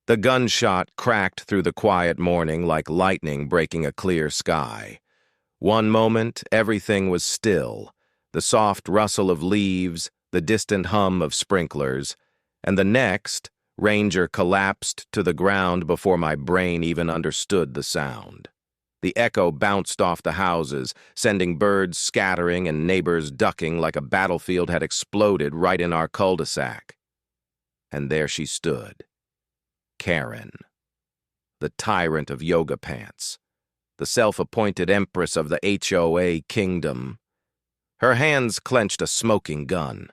The gunshot cracked through the quiet morning like lightning breaking a clear sky. One moment, everything was still, the soft rustle of leaves, the distant hum of sprinklers, and the next, Ranger collapsed to the ground before my brain even understood the sound. The echo bounced off the houses, sending birds scattering and neighbors ducking like a battlefield had exploded right in our cul-de-sac. And there she stood. Karen, the tyrant of yoga pants, the self-appointed empress of the HOA kingdom. Her hands clenched a smoking gun.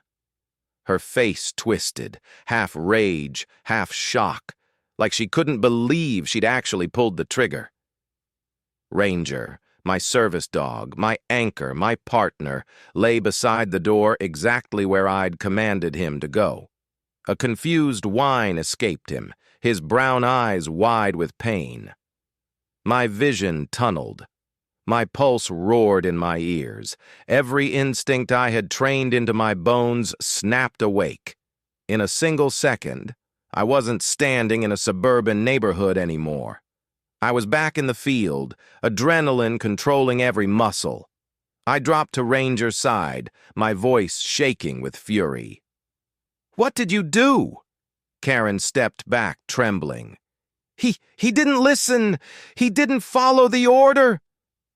Her face twisted, half rage, half shock, like she couldn't believe she'd actually pulled the trigger. Ranger, my service dog, my anchor, my partner, lay beside the door exactly where I'd commanded him to go. A confused whine escaped him, his brown eyes wide with pain. My vision tunneled. My pulse roared in my ears. Every instinct I had trained into my bones snapped awake. In a single second, I wasn't standing in a suburban neighborhood anymore. I was back in the field, adrenaline controlling every muscle. I dropped to Ranger's side, my voice shaking with fury. "What did you do?" Karen stepped back, trembling. He didn't listen. He didn't follow the order."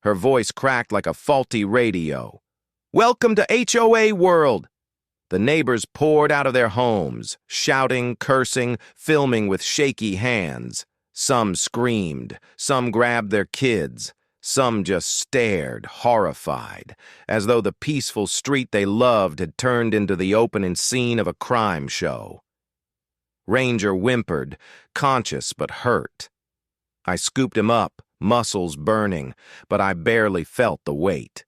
Her voice cracked like a faulty radio. "Welcome to HOA world." The neighbors poured out of their homes, shouting, cursing, filming with shaky hands. Some screamed, some grabbed their kids, some just stared, horrified, as though the peaceful street they loved had turned into the opening scene of a crime show. Ranger whimpered, conscious but hurt. I scooped him up, muscles burning, but I barely felt the weight.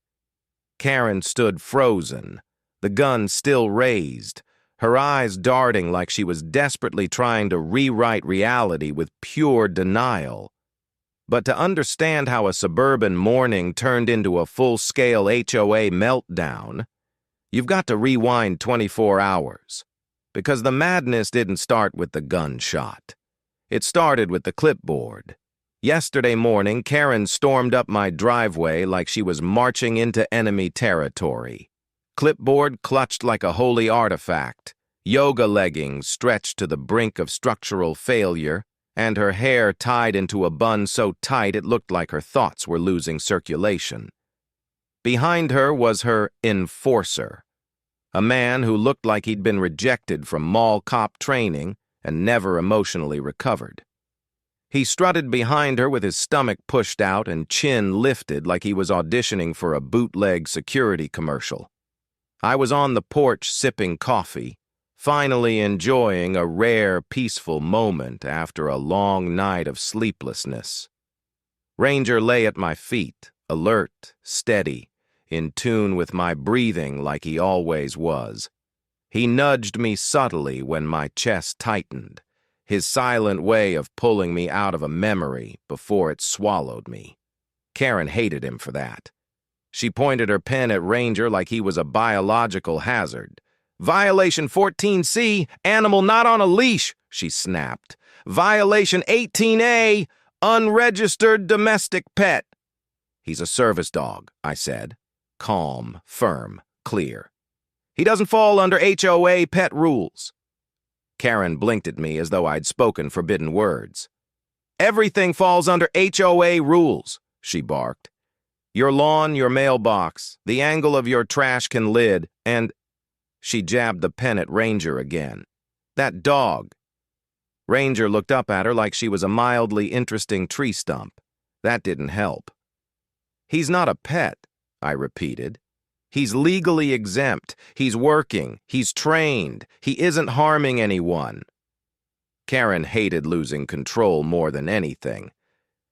Karen stood frozen, the gun still raised, her eyes darting like she was desperately trying to rewrite reality with pure denial. But to understand how a suburban morning turned into a full-scale HOA meltdown, you've got to rewind 24 hours. Because the madness didn't start with the gunshot. It started with the clipboard. Yesterday morning, Karen stormed up my driveway like she was marching into enemy territory. Clipboard clutched like a holy artifact, yoga leggings stretched to the brink of structural failure, and her hair tied into a bun so tight it looked like her thoughts were losing circulation. Behind her was her enforcer, a man who looked like he'd been rejected from mall cop training and never emotionally recovered. He strutted behind her with his stomach pushed out and chin lifted like he was auditioning for a bootleg security commercial. I was on the porch sipping coffee, finally enjoying a rare, peaceful moment after a long night of sleeplessness. Ranger lay at my feet, alert, steady, in tune with my breathing like he always was. He nudged me subtly when my chest tightened, his silent way of pulling me out of a memory before it swallowed me. Karen hated him for that. She pointed her pen at Ranger like he was a biological hazard. "Violation 14C, animal not on a leash," she snapped. "Violation 18A, unregistered domestic pet." "He's a service dog," I said. Calm, firm, clear. "He doesn't fall under HOA pet rules." Karen blinked at me as though I'd spoken forbidden words. "Everything falls under HOA rules," she barked. "Your lawn, your mailbox, the angle of your trash can lid, and—" She jabbed the pen at Ranger again. "That dog." Ranger looked up at her like she was a mildly interesting tree stump. That didn't help. "He's not a pet," I repeated. "He's legally exempt. He's working. He's trained. He isn't harming anyone." Karen hated losing control more than anything.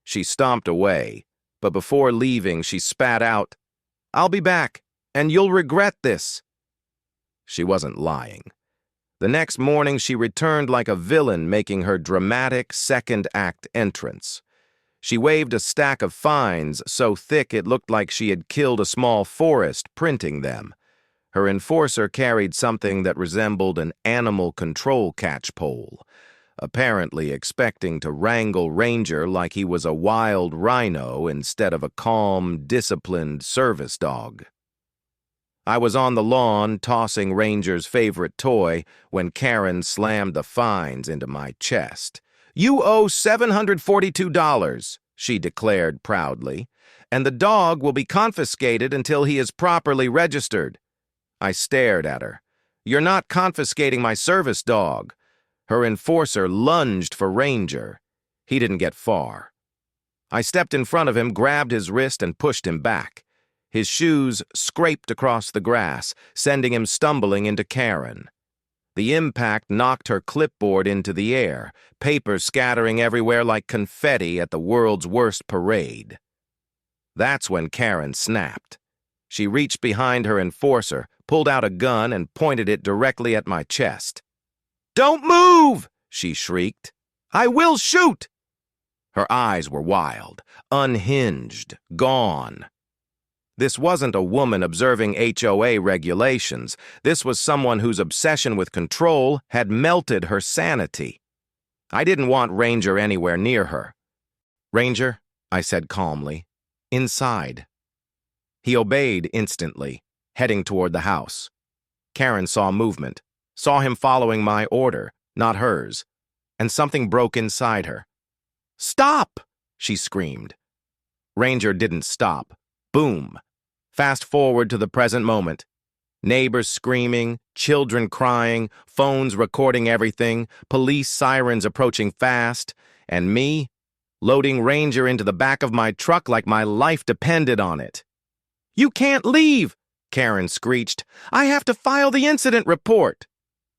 She stomped away, but before leaving, she spat out, "I'll be back, and you'll regret this." She wasn't lying. The next morning, she returned like a villain making her dramatic second-act entrance. She waved a stack of fines so thick it looked like she had killed a small forest printing them. Her enforcer carried something that resembled an animal control catchpole, apparently expecting to wrangle Ranger like he was a wild rhino instead of a calm, disciplined service dog. I was on the lawn tossing Ranger's favorite toy when Karen slammed the fines into my chest. "You owe $742, she declared proudly, "and the dog will be confiscated until he is properly registered." I stared at her. "You're not confiscating my service dog." Her enforcer lunged for Ranger. He didn't get far. I stepped in front of him, grabbed his wrist, and pushed him back. His shoes scraped across the grass, sending him stumbling into Karen. The impact knocked her clipboard into the air, paper scattering everywhere like confetti at the world's worst parade. That's when Karen snapped. She reached behind her enforcer, pulled out a gun, and pointed it directly at my chest. "Don't move!" she shrieked. "I will shoot!" Her eyes were wild, unhinged, gone. This wasn't a woman observing HOA regulations. This was someone whose obsession with control had melted her sanity. I didn't want Ranger anywhere near her. "Ranger," I said calmly, "inside." He obeyed instantly, heading toward the house. Karen saw movement, saw him following my order, not hers, and something broke inside her. "Stop!" she screamed. Ranger didn't stop. Boom. Fast forward to the present moment. Neighbors screaming, children crying, phones recording everything, police sirens approaching fast, and me loading Ranger into the back of my truck like my life depended on it. "You can't leave!" Karen screeched. "I have to file the incident report."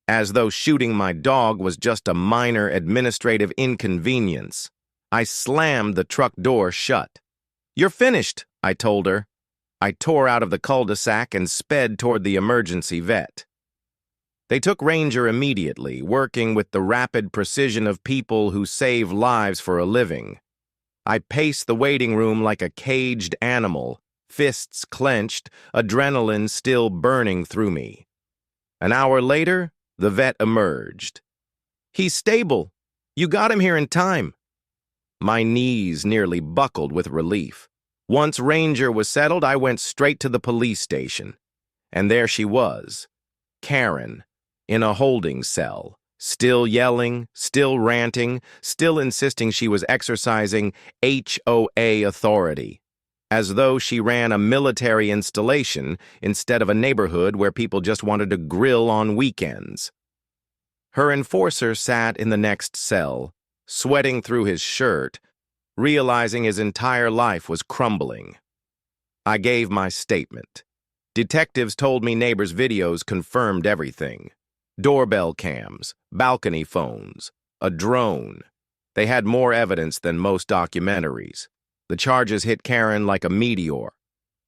As though shooting my dog was just a minor administrative inconvenience. I slammed the truck door shut. "You're finished," I told her. I tore out of the cul-de-sac and sped toward the emergency vet. They took Ranger immediately, working with the rapid precision of people who save lives for a living. I paced the waiting room like a caged animal, fists clenched, adrenaline still burning through me. An hour later, the vet emerged. "He's stable. You got him here in time." My knees nearly buckled with relief. Once Ranger was settled, I went straight to the police station. And there she was, Karen, in a holding cell, still yelling, still ranting, still insisting she was exercising HOA authority, as though she ran a military installation instead of a neighborhood where people just wanted to grill on weekends. Her enforcer sat in the next cell, sweating through his shirt, realizing his entire life was crumbling. I gave my statement. Detectives told me neighbors' videos confirmed everything. Doorbell cams, balcony phones, a drone. They had more evidence than most documentaries. The charges hit Karen like a meteor.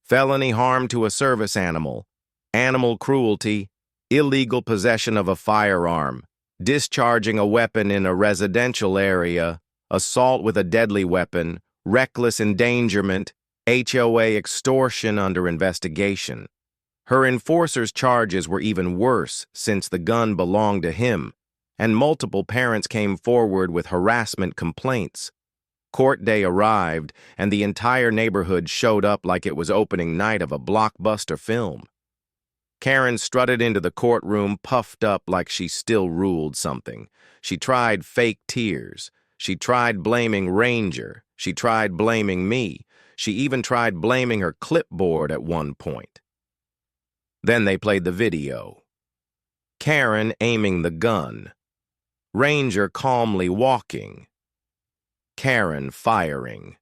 Felony harm to a service animal, animal cruelty, illegal possession of a firearm, discharging a weapon in a residential area, assault with a deadly weapon, reckless endangerment, HOA extortion under investigation. Her enforcer's charges were even worse since the gun belonged to him, and multiple parents came forward with harassment complaints. Court day arrived, and the entire neighborhood showed up like it was opening night of a blockbuster film. Karen strutted into the courtroom puffed up like she still ruled something. She tried fake tears. She tried blaming Ranger. She tried blaming me. She even tried blaming her clipboard at one point. Then they played the video. Karen aiming the gun. Ranger calmly walking. Karen firing.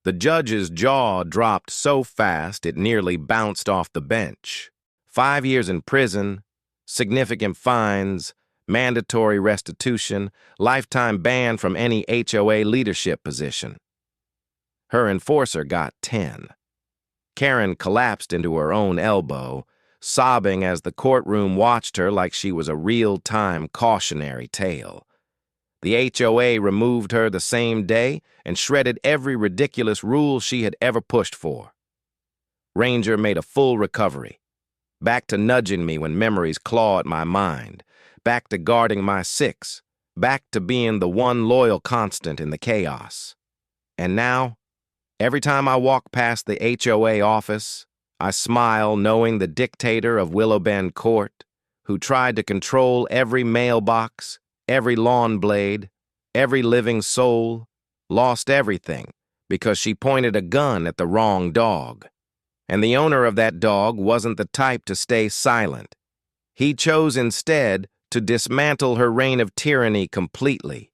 The judge's jaw dropped so fast it nearly bounced off the bench. 5 years in prison, significant fines, mandatory restitution, lifetime ban from any HOA leadership position. Her enforcer got 10. Karen collapsed into her own elbow, sobbing as the courtroom watched her like she was a real-time cautionary tale. The HOA removed her the same day and shredded every ridiculous rule she had ever pushed for. Ranger made a full recovery, back to nudging me when memories clawed my mind, back to guarding my six, back to being the one loyal constant in the chaos. And now, every time I walk past the HOA office, I smile knowing the dictator of Willowbend Court, who tried to control every mailbox, every lawn blade, every living soul, lost everything because she pointed a gun at the wrong dog. And the owner of that dog wasn't the type to stay silent. He chose instead to dismantle her reign of tyranny completely.